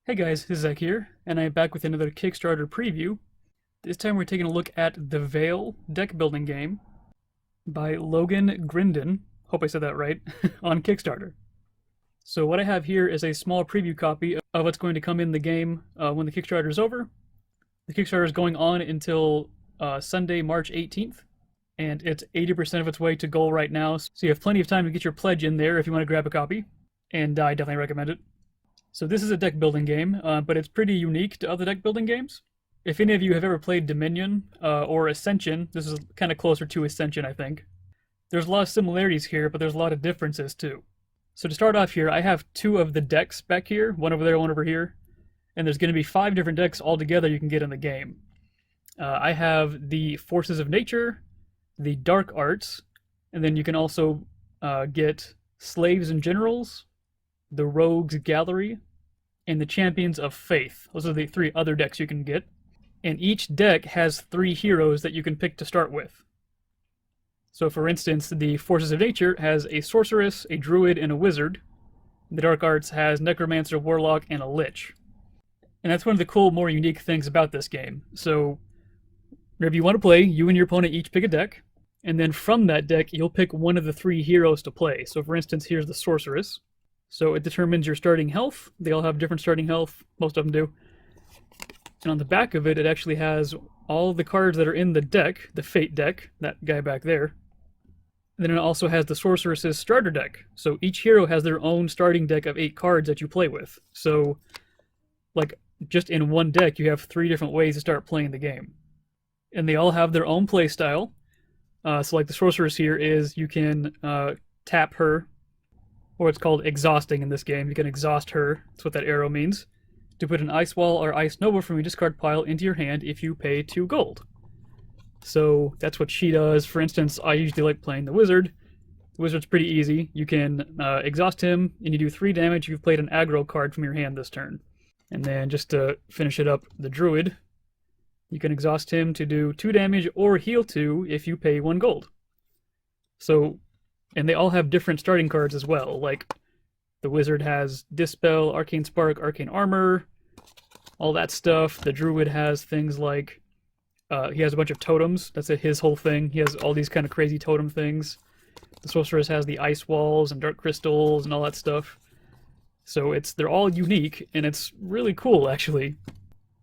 Hey guys, this is Zach here, and I'm back with another Kickstarter preview. This time we're taking a look at The Veil deck building game by Logan Grindon, hope I said that right, on Kickstarter. So what I have here is a small preview copy of what's going to come in the game when the Kickstarter is over. The Kickstarter is going on until Sunday, March 18th, and it's 80% of its way to goal right now, so you have plenty of time to get your pledge in there if you want to grab a copy, and I definitely recommend it. So this is a deck building game, but it's pretty unique to other deck building games. If any of you have ever played Dominion or Ascension, this is kind of closer to Ascension, I think. There's a lot of similarities here, but there's a lot of differences too. So to start off here, I have two of the decks back here, one over there, one over here, and there's going to be 5 different decks altogether you can get in the game. I have the Forces of Nature, the Dark Arts, and then you can also get Slaves and Generals, the Rogues Gallery, and the Champions of Faith. Those are the 3 other decks you can get. And each deck has 3 heroes that you can pick to start with. So for instance, the Forces of Nature has a Sorceress, a Druid, and a Wizard. The Dark Arts has Necromancer, Warlock, and a Lich. And that's one of the cool, more unique things about this game. So whenever you want to play, you and your opponent each pick a deck, and then from that deck, you'll pick one of the 3 heroes to play. So for instance, here's the Sorceress. So it determines your starting health. They all have different starting health. Most of them do. And on the back of it, it actually has all the cards that are in the deck, the Fate deck, that guy back there. And then it also has the Sorceress's starter deck. So each hero has their own starting deck of 8 cards that you play with. So, like, just in one deck, you have 3 different ways to start playing the game. And they all have their own play style. So like the Sorceress here is you can tap her, or it's called exhausting in this game. You can exhaust her, that's what that arrow means, to put an Ice Wall or Ice Nova from your discard pile into your hand if you pay 2 gold. So that's what she does. For instance, I usually like playing the Wizard. The Wizard's pretty easy. You can exhaust him, and you do 3 damage if you've played an aggro card from your hand this turn. And then just to finish it up, the Druid, you can exhaust him to do 2 damage or heal 2 if you pay 1 gold. So, and they all have different starting cards as well. Like, the Wizard has Dispel, Arcane Spark, Arcane Armor, all that stuff. The Druid has things like, he has a bunch of totems. That's his whole thing. He has all these kind of crazy totem things. The Sorceress has the Ice Walls and Dark Crystals and all that stuff. So they're all unique, and it's really cool, actually.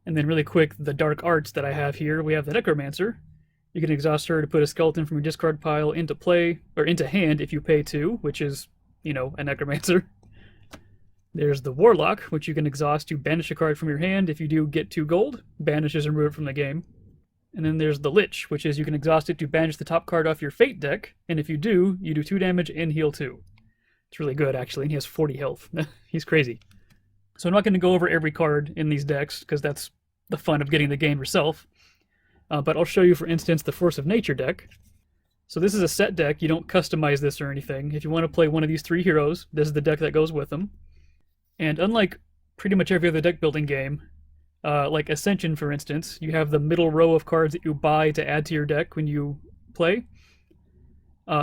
And then really quick, the Dark Arts that I have here, we have the Necromancer. You can exhaust her to put a skeleton from your discard pile into play, or into hand if you pay 2, which is, you know, a Necromancer. There's the Warlock, which you can exhaust to banish a card from your hand. If you do get 2 gold, banishes and remove it from the game. And then there's the Lich, which is you can exhaust it to banish the top card off your Fate deck, and if you do, you do 2 damage and heal 2. It's really good, actually, and he has 40 health. He's crazy. So I'm not going to go over every card in these decks, because that's the fun of getting the game yourself. But I'll show you, for instance, the Force of Nature deck. So this is a set deck. You don't customize this or anything. If you want to play one of these 3 heroes, this is the deck that goes with them. And unlike pretty much every other deck building game, like Ascension, for instance, you have the middle row of cards that you buy to add to your deck when you play.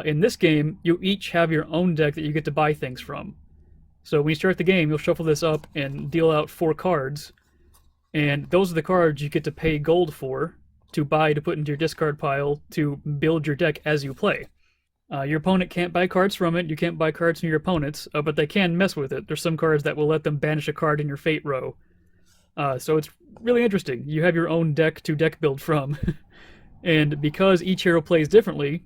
In this game, you each have your own deck that you get to buy things from. So when you start the game, you'll shuffle this up and deal out 4 cards. And those are the cards you get to pay gold for, to buy to put into your discard pile to build your deck as you play. Your opponent can't buy cards from it, you can't buy cards from your opponents, but they can mess with it. There's some cards that will let them banish a card in your Fate row. So it's really interesting. You have your own deck to deck build from. And because each hero plays differently,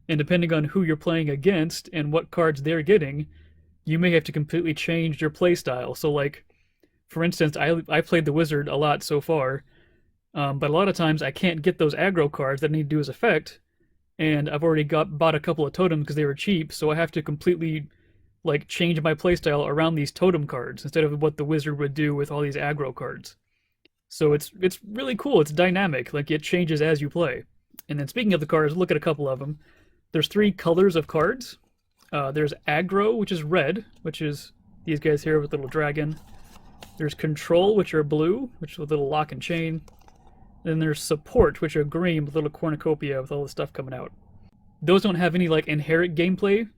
and depending on who you're playing against and what cards they're getting, you may have to completely change your play style. So like, for instance, I played the Wizard a lot so far, but a lot of times I can't get those aggro cards that I need to do as effect, and I've already bought a couple of totems because they were cheap, so I have to completely like change my playstyle around these totem cards instead of what the Wizard would do with all these aggro cards. So it's really cool. It's dynamic. Like, it changes as you play. And then speaking of the cards, look at a couple of them. There's 3 colors of cards. There's aggro, which is red, which is these guys here with little dragon. There's control, which are blue, which is with little lock and chain. Then there's support, which are green with little cornucopia with all the stuff coming out. Those don't have any like inherent gameplay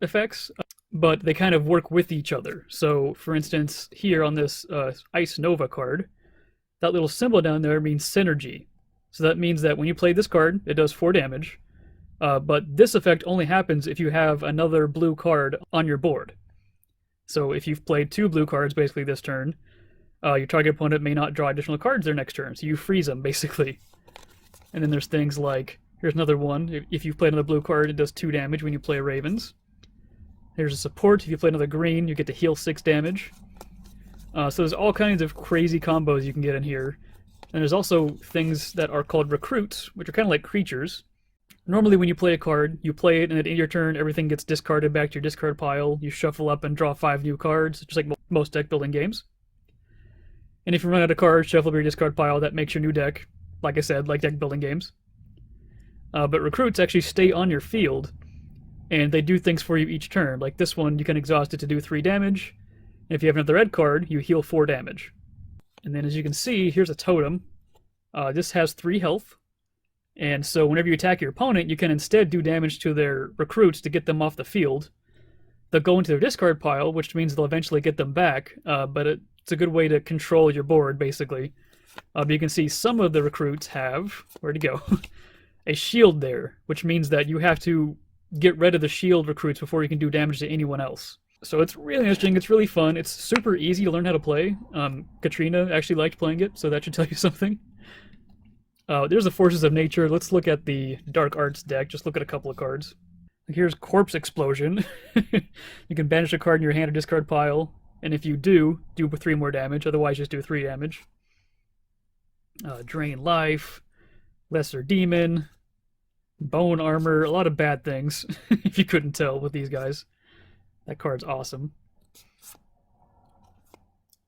effects. but they kind of work with each other. So, for instance, here on this Ice Nova card, that little symbol down there means synergy. So that means that when you play this card, it does 4 damage. But this effect only happens if you have another blue card on your board. So if you've played 2 blue cards basically this turn, your target opponent may not draw additional cards their next turn, so you freeze them basically. And then there's things like, here's another one. If you've played another blue card, it does 2 damage when you play Ravens. Here's a support. If you play another green, you get to heal 6 damage. So there's all kinds of crazy combos you can get in here. And there's also things that are called recruits, which are kind of like creatures. Normally when you play a card, you play it, and at the end of your turn, everything gets discarded back to your discard pile. You shuffle up and draw 5 new cards, just like most deck building games. And if you run out of cards, shuffle up your discard pile, that makes your new deck, like I said, like deck building games. But recruits actually stay on your field, and they do things for you each turn. Like this one, you can exhaust it to do 3 damage. And if you have another red card, you heal 4 damage. And then as you can see, here's a totem. This has 3 health. And so whenever you attack your opponent, you can instead do damage to their recruits to get them off the field. They'll go into their discard pile, which means they'll eventually get them back. But it's a good way to control your board, basically. But you can see some of the recruits have, where'd it go? A shield there, which means that you have to get rid of the shield recruits before you can do damage to anyone else. So it's really interesting, it's really fun, it's super easy to learn how to play. Katrina actually liked playing it, so that should tell you something. There's the Forces of Nature. Let's look at the Dark Arts deck, just look at a couple of cards. Here's Corpse Explosion. You can banish a card in your hand or discard pile, and if you do 3 more damage, otherwise just do 3 damage. Drain Life, Lesser Demon, Bone Armor, a lot of bad things, if you couldn't tell with these guys. That card's awesome.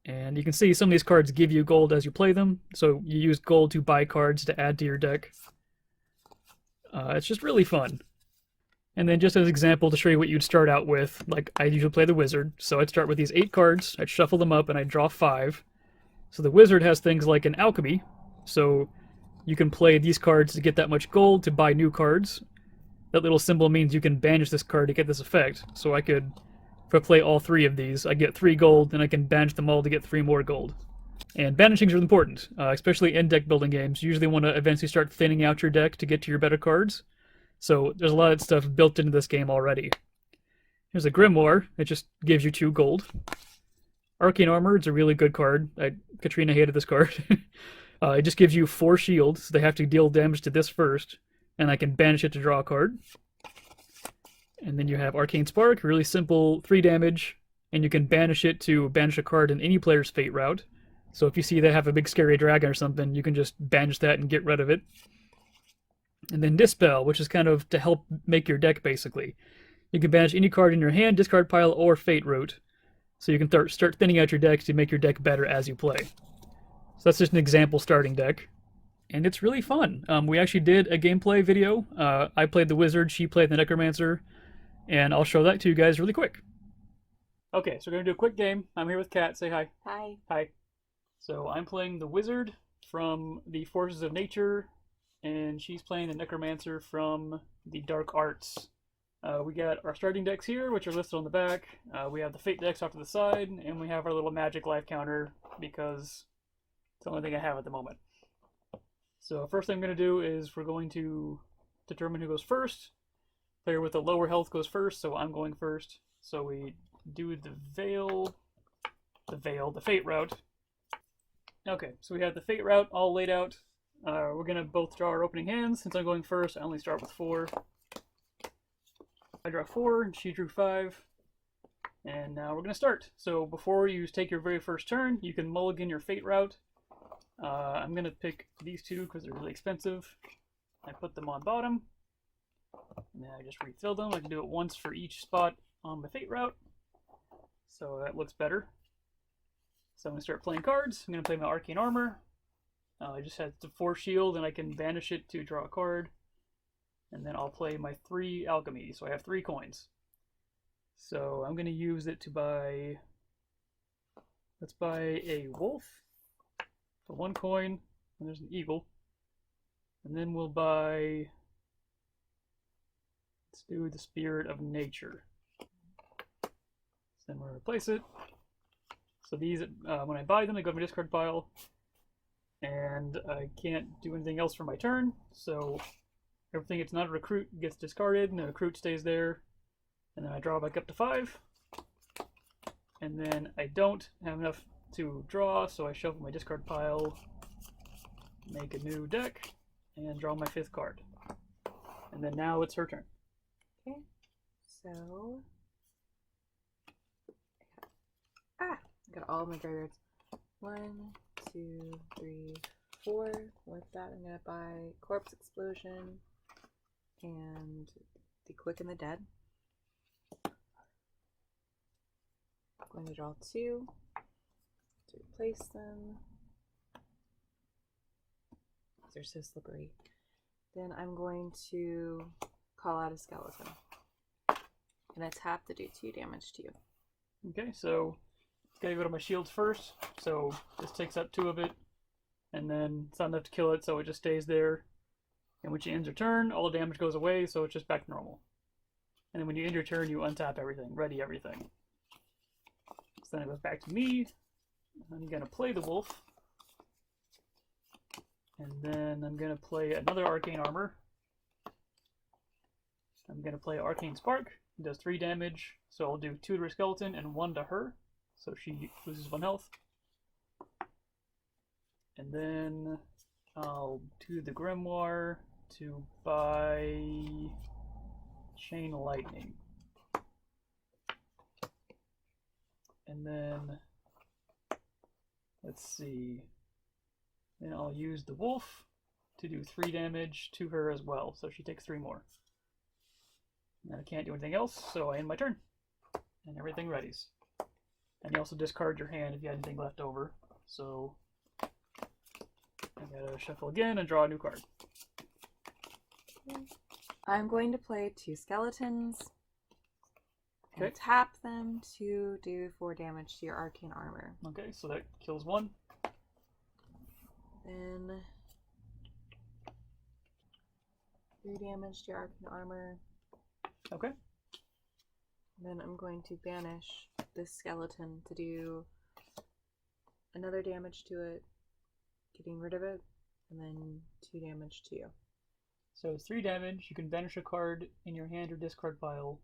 And you can see some of these cards give you gold as you play them, so you use gold to buy cards to add to your deck. It's just really fun. And then just as an example to show you what you'd start out with, like I usually play the Wizard, so I'd start with these 8 cards, I'd shuffle them up, and I'd draw 5. So the Wizard has things like an Alchemy, so you can play these cards to get that much gold to buy new cards. That little symbol means you can banish this card to get this effect. So I could, if I play all 3 of these, I get 3 gold, and I can banish them all to get 3 more gold. And banishing is really important, especially in deck building games. You usually want to eventually start thinning out your deck to get to your better cards. So there's a lot of stuff built into this game already. Here's a Grimoire. It just gives you 2 gold. Arcane Armor is a really good card. Katrina hated this card. It just gives you 4 shields, so they have to deal damage to this first, and I can banish it to draw a card. And then you have Arcane Spark, really simple 3 damage, and you can banish it to banish a card in any player's fate route. So if you see they have a big scary dragon or something, you can just banish that and get rid of it. And then Dispel, which is kind of to help make your deck, basically. You can banish any card in your hand, discard pile, or fate route. So you can start thinning out your deck to make your deck better as you play. So that's just an example starting deck. And it's really fun. We actually did a gameplay video. I played the Wizard, she played the Necromancer, and I'll show that to you guys really quick. Okay, so we're going to do a quick game. I'm here with Kat. Say hi. Hi. Hi. So I'm playing the Wizard from the Forces of Nature, and she's playing the Necromancer from the Dark Arts. We got our starting decks here, which are listed on the back. We have the Fate decks off to the side, and we have our little magic life counter, because it's the only thing I have at the moment. So first thing I'm going to do is we're going to determine who goes first. Player with the lower health goes first, so I'm going first. So we do the Fate route. Okay, so we have the Fate route all laid out. We're going to both draw our opening hands. Since I'm going first, I only start with 4. I draw 4, and she drew 5. And now we're going to start. So before you take your very first turn, you can mulligan your Fate route. I'm going to pick these 2 because they're really expensive. I put them on bottom. And then I just refill them. I can do it once for each spot on the Fate route. So that looks better. So I'm going to start playing cards. I'm going to play my Arcane Armor. I just have the 4 shield, and I can banish it to draw a card. And then I'll play my 3 Alchemy. So I have 3 coins. So I'm going to use it to buy... Let's buy a wolf for 1 coin. And there's an eagle. And then we'll buy... Let's do the Spirit of Nature. Then we're going to replace it. So these, when I buy them, they go to my discard pile. And I can't do anything else for my turn, so everything that's not a recruit gets discarded, and the recruit stays there. And then I draw back up to 5. And then I don't have enough to draw, so I shuffle my discard pile, make a new deck, and draw my 5th card. And then now it's her turn. Okay, so I got all my graveyards. 1, 2, 3, 4. With that, I'm gonna buy Corpse Explosion and the Quick and the Dead. I'm going to draw 2 to replace them. They're so slippery. Then I'm going to call out a skeleton. And I tap to do 2 damage to you. Okay, so gotta go to my shields first, so this takes up 2 of it, and then it's not enough to kill it, so it just stays there. And when she ends her turn, all the damage goes away, so it's just back to normal. And then when you end your turn, you untap everything, ready everything. So then it goes back to me. I'm gonna play the wolf, and then I'm gonna play another arcane armor. I'm gonna play arcane spark. It does 3 damage, so I'll do 2 to her skeleton and 1 to her. So she loses 1 health. And then I'll do the grimoire to buy chain lightning. And then let's see. Then I'll use the wolf to do 3 damage to her as well. So she takes 3 more. And I can't do anything else, so I end my turn. And everything readies. And you also discard your hand if you have anything left over. So I gotta shuffle again and draw a new card. I'm going to play 2 skeletons and Okay. tap them to do 4 damage to your arcane armor. Okay, so that kills 1. Then 3 damage to your arcane armor. Okay. Then I'm going to banish this skeleton to do another damage to it, getting rid of it, and then 2 damage to you. So it's 3 damage. You can banish a card in your hand or discard pile,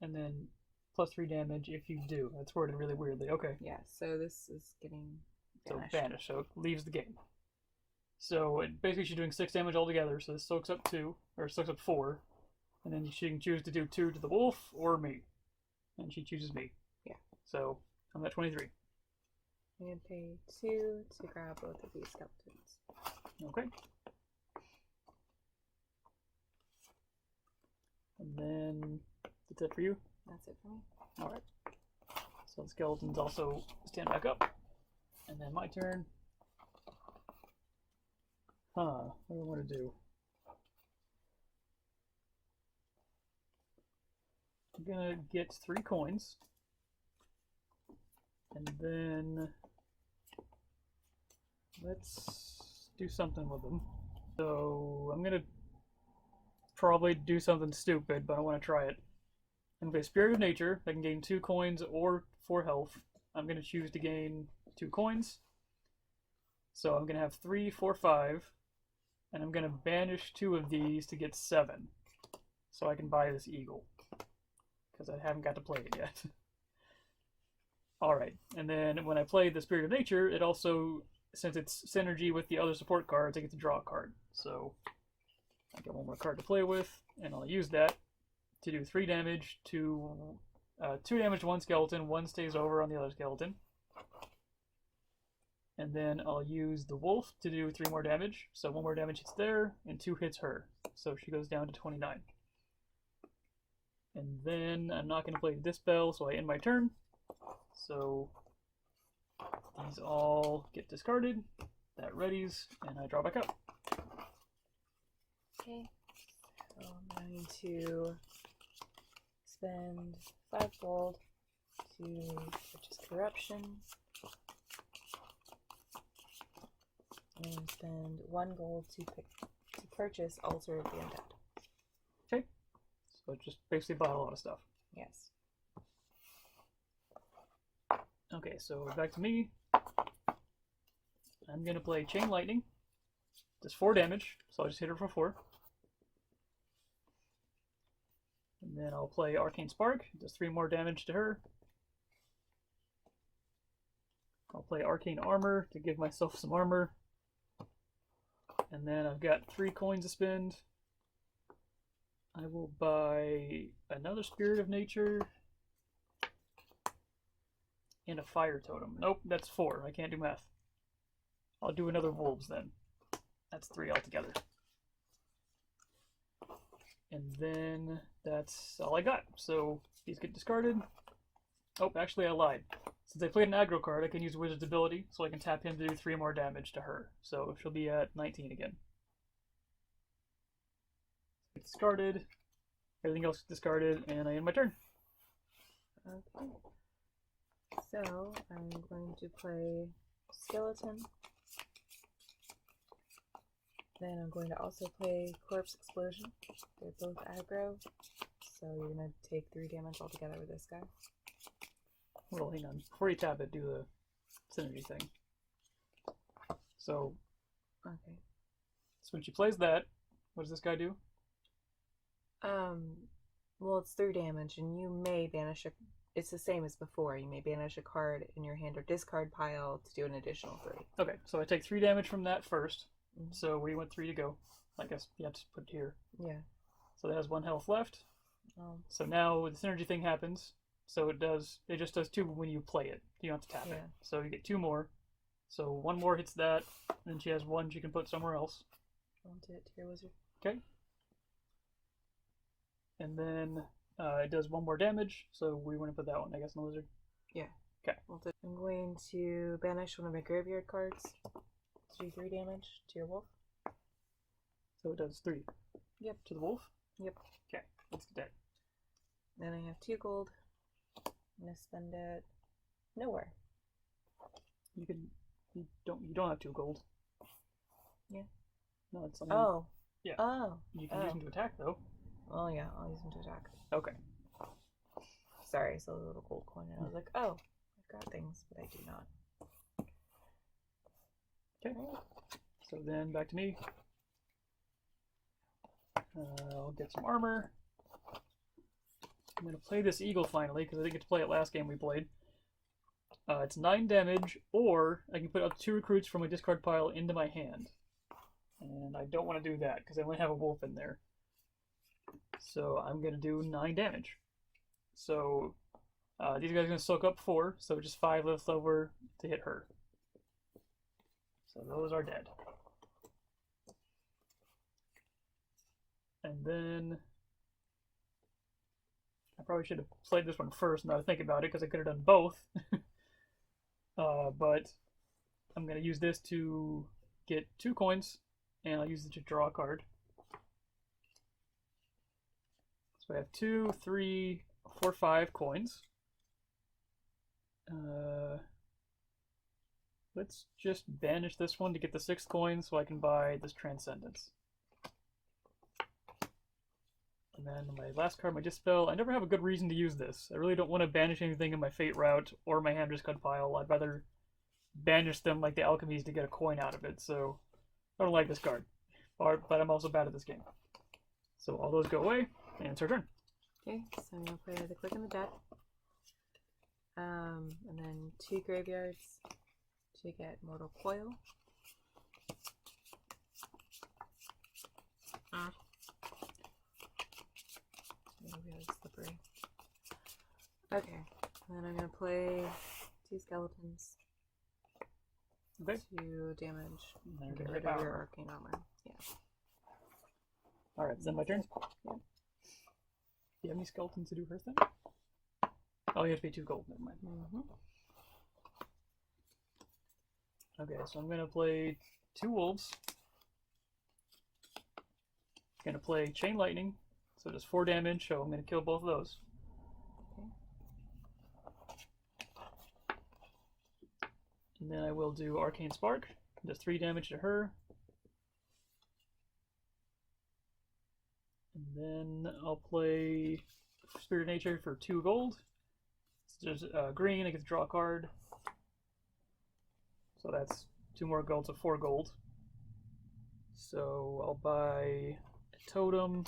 and then plus 3 damage if you do. That's worded really weirdly. Okay. Yeah, so this is getting banished. So banish, so it leaves the game. So basically she's doing 6 damage altogether, so this soaks up 2, or soaks up 4, and then she can choose to do 2 to the wolf or me. And she chooses me. Yeah. So I'm at 23. I'm going to pay 2 to grab both of these skeletons. Okay. And then that's it for you? That's it for me. Alright. So the skeletons also stand back up. And then my turn. What do I want to do? I'm gonna get 3 coins. And then let's do something with them. So I'm gonna probably do something stupid, but I want to try it. I'm gonna play Spirit of Nature. I can gain 2 coins or 4 health. I'm gonna choose to gain 2 coins. So I'm gonna have 3, 4, 5, and I'm gonna banish 2 of these to get 7, so I can buy this eagle, because I haven't got to play it yet. Alright, and then when I play the Spirit of Nature, it also, since it's synergy with the other support cards, I get to draw a card. So I get 1 more card to play with, and I'll use that to do 3 damage to 2 damage to 1 skeleton. 1 stays over on the other skeleton. And then I'll use the wolf to do 3 more damage. So 1 more damage hits there, and 2 hits her. So she goes down to 29. And then I'm not going to play the Dispel, so I end my turn. So these all get discarded. That readies, and I draw back up. Okay. So I'm going to spend 5 gold to purchase corruption. And spend 1 gold to purchase Altar of the Undead. Okay. So just basically buy a lot of stuff. Yes. Okay, so back to me. I'm gonna play Chain Lightning. Does 4 damage, so I'll just hit her for 4. And then I'll play Arcane Spark. Does 3 more damage to her. I'll play Arcane Armor to give myself some armor. And then I've got 3 coins to spend. I will buy another Spirit of Nature and a Fire Totem. Nope, that's 4. I can't do math. I'll do another Wolves then. That's 3 altogether. And then that's all I got. So these get discarded. Oh, actually I lied. Since I played an aggro card, I can use Wizard's ability, so I can tap him to do 3 more damage to her. So she'll be at 19 again. Discarded. Everything else discarded, and I end my turn. Okay. So I'm going to play Skeleton. Then I'm going to also play Corpse Explosion. They're both aggro, so you're going to take 3 damage altogether with this guy. Well, hang on. Before you tap it, do the synergy thing. So, Okay. so when she plays that, what does this guy do? Well, it's 3 damage, and you may banish a... It's the same as before. You may banish a card in your hand or discard pile to do an additional 3. Okay, so I take 3 damage from that first. Mm-hmm. So where you want 3 to go? I guess you have to put it here. Yeah. So that has 1 health left. So now the synergy thing happens. So it just does 2 when you play it. You don't have to tap it. So you get 2 more. So 1 more hits that, and then she has 1 she can put somewhere else. I'll do it to your wizard. Okay. And then it does 1 more damage, so we want to put that one, I guess, in the wizard. Yeah. Okay. I'm going to banish one of my graveyard cards to do 3 damage to your wolf. So it does 3. Yep. To the wolf? Yep. Okay, let's get that. Then I have 2 gold. I'm gonna spend it nowhere. You don't have 2 gold. Yeah. No, it's something. Oh. Yeah. Oh. You can use them to attack though. Oh yeah, I'll use them to attack. Okay. Sorry, I saw the little gold coin and I was like, oh, I've got things, but I do not. Okay. So then back to me. I'll get some armor. I'm going to play this eagle finally, because I didn't get to play it last game we played. It's 9 damage, or I can put up 2 recruits from my discard pile into my hand. And I don't want to do that, because I only have a wolf in there. So I'm going to do 9 damage. So these guys are going to soak up 4, so just 5 left over to hit her. So those are dead. And then I probably should have played this one first now that I think about it, because I could have done both. But I'm going to use this to get 2 coins, and I'll use it to draw a card. So I have 2, 3, 4, 5 coins. Let's just banish this one to get the 6 coins so I can buy this Transcendence. And then my last card, my Dispel. I never have a good reason to use this. I really don't want to banish anything in my Fate route or my hand discard pile. I'd rather banish them like the Alchemies to get a coin out of it, so I don't like this card. But I'm also bad at this game. So all those go away, and it's our turn. Okay, so I'm going to play the Quick and the Dead. And then 2 graveyards to get Mortal Coil. Really slippery. Okay, and then I'm going to play 2 skeletons. Okay. 2 damage. And Get rid of your arcane armor. Yeah. Alright, is that my turn? Yeah. Do you have any skeletons to do her thing? Oh, you have to pay 2 gold, never mind. Okay, so I'm gonna play 2 wolves. Gonna play Chain Lightning, so just 4 damage, so I'm gonna kill both of those. Okay. And then I will do Arcane Spark, does 3 damage to her. And then I'll play Spirit of Nature for 2 gold. It's just green, I get to draw a card. So that's 2 more gold, so 4 gold. So I'll buy a totem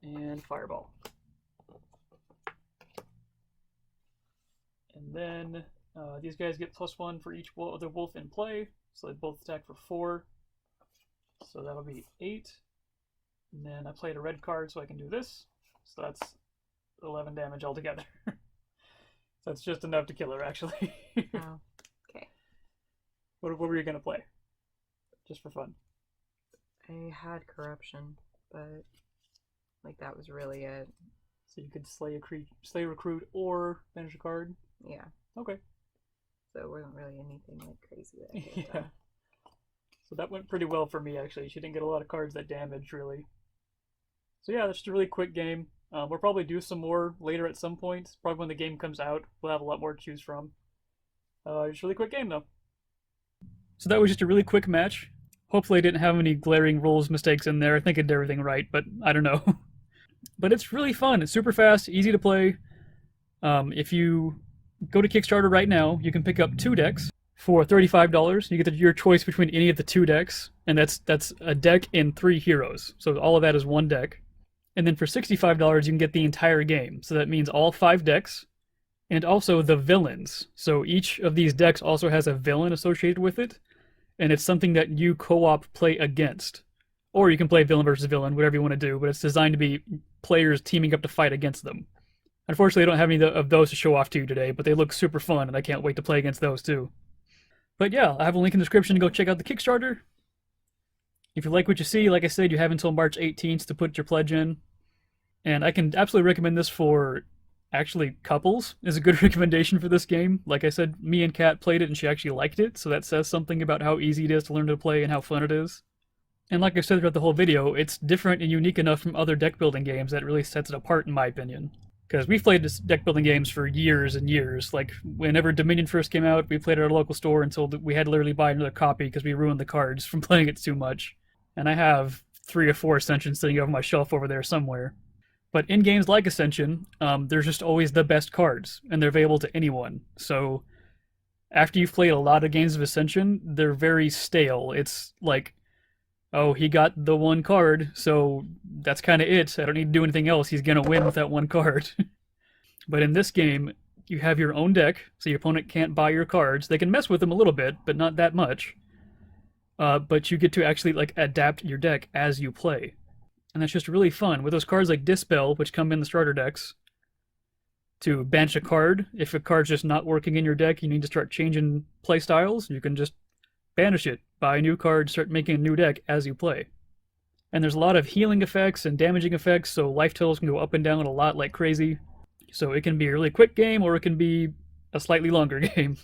and fireball. And then these guys get +1 for each other wolf in play, so they both attack for 4. So that'll be 8. And then I played a red card so I can do this. So that's 11 damage altogether. So that's just enough to kill her, actually. Oh, okay. What were you going to play? Just for fun. I had corruption, but like that was really it. So you could slay a recruit, or banish a card? Yeah. Okay. So it wasn't really anything like crazy that I could have Yeah. done. So that went pretty well for me, actually. She didn't get a lot of cards that damaged, really. So yeah, that's just a really quick game. We'll probably do some more later at some point. Probably when the game comes out, we'll have a lot more to choose from. Just a really quick game, though. So that was just a really quick match. Hopefully I didn't have any glaring rules mistakes in there. I think I did everything right, but I don't know. But it's really fun. It's super fast, easy to play. If you go to Kickstarter right now, you can pick up 2 decks for $35. You get your choice between any of the 2 decks, and that's a deck and 3 heroes. So all of that is 1 deck. And then for $65, you can get the entire game. So that means all 5 decks, and also the villains. So each of these decks also has a villain associated with it, and it's something that you co-op play against. Or you can play villain versus villain, whatever you want to do, but it's designed to be players teaming up to fight against them. Unfortunately, I don't have any of those to show off to you today, but they look super fun, and I can't wait to play against those too. But yeah, I have a link in the description to go check out the Kickstarter. If you like what you see, like I said, you have until March 18th to put your pledge in. And I can absolutely recommend this for, actually, couples is a good recommendation for this game. Like I said, me and Kat played it and she actually liked it, so that says something about how easy it is to learn to play and how fun it is. And like I said throughout the whole video, it's different and unique enough from other deck building games that it really sets it apart in my opinion. Because we've played this deck building games for years and years. Like, whenever Dominion first came out, we played at our local store until we had to literally buy another copy because we ruined the cards from playing it too much. And I have 3 or 4 Ascensions sitting over my shelf over there somewhere. But in games like Ascension, there's just always the best cards, and they're available to anyone. So, after you've played a lot of games of Ascension, they're very stale. It's like, oh, he got the 1 card, so that's kind of it. I don't need to do anything else. He's going to win with that 1 card. But in this game, you have your own deck, so your opponent can't buy your cards. They can mess with them a little bit, but not that much. But you get to actually like adapt your deck as you play. And that's just really fun. With those cards like Dispel, which come in the starter decks, to banish a card. If a card's just not working in your deck, you need to start changing play styles. You can just banish it, buy a new card, start making a new deck as you play. And there's a lot of healing effects and damaging effects, so life totals can go up and down a lot like crazy. So it can be a really quick game, or it can be a slightly longer game.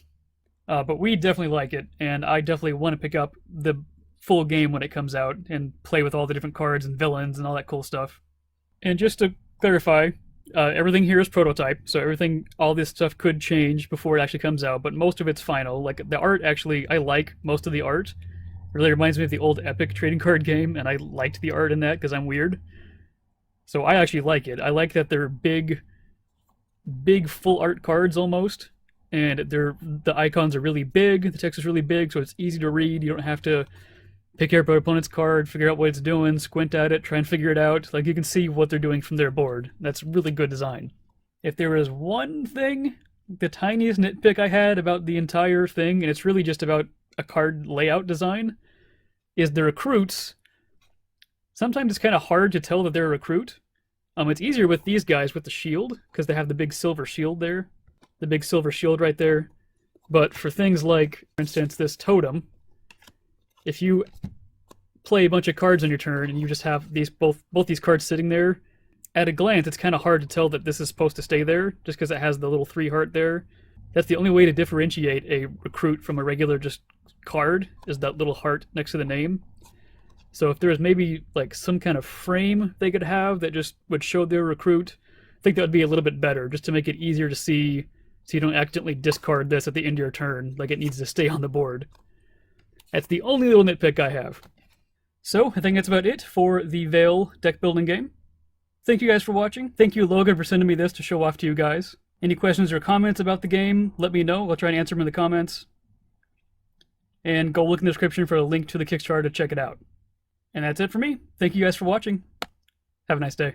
But we definitely like it, and I definitely want to pick up the full game when it comes out and play with all the different cards and villains and all that cool stuff. And just to clarify, everything here is prototype, so all this stuff could change before it actually comes out, but most of it's final. Like, the art, actually, I like most of the art. It really reminds me of the old Epic trading card game, and I liked the art in that because I'm weird. So I actually like it. I like that they're big full art cards almost, and the icons are really big, the text is really big, so it's easy to read. You don't have to pick your opponent's card, figure out what it's doing, squint at it, try and figure it out. Like, you can see what they're doing from their board. That's really good design. If there was one thing, the tiniest nitpick I had about the entire thing, and it's really just about a card layout design, is the recruits. Sometimes it's kind of hard to tell that they're a recruit. It's easier with these guys with the shield, because they have the big silver shield there. The big silver shield right there. But for things like, for instance, this totem, if you play a bunch of cards on your turn and you just have both these cards sitting there, at a glance it's kind of hard to tell that this is supposed to stay there, just because it has the little 3 heart there. That's the only way to differentiate a recruit from a regular just card, is that little heart next to the name. So if there's maybe like some kind of frame they could have that just would show their recruit, I think that would be a little bit better, just to make it easier to see, so you don't accidentally discard this at the end of your turn. Like, it needs to stay on the board. That's the only little nitpick I have. So, I think that's about it for the Veil deck building game. Thank you guys for watching. Thank you, Logan, for sending me this to show off to you guys. Any questions or comments about the game, let me know. I'll try and answer them in the comments. And go look in the description for a link to the Kickstarter to check it out. And that's it for me. Thank you guys for watching. Have a nice day.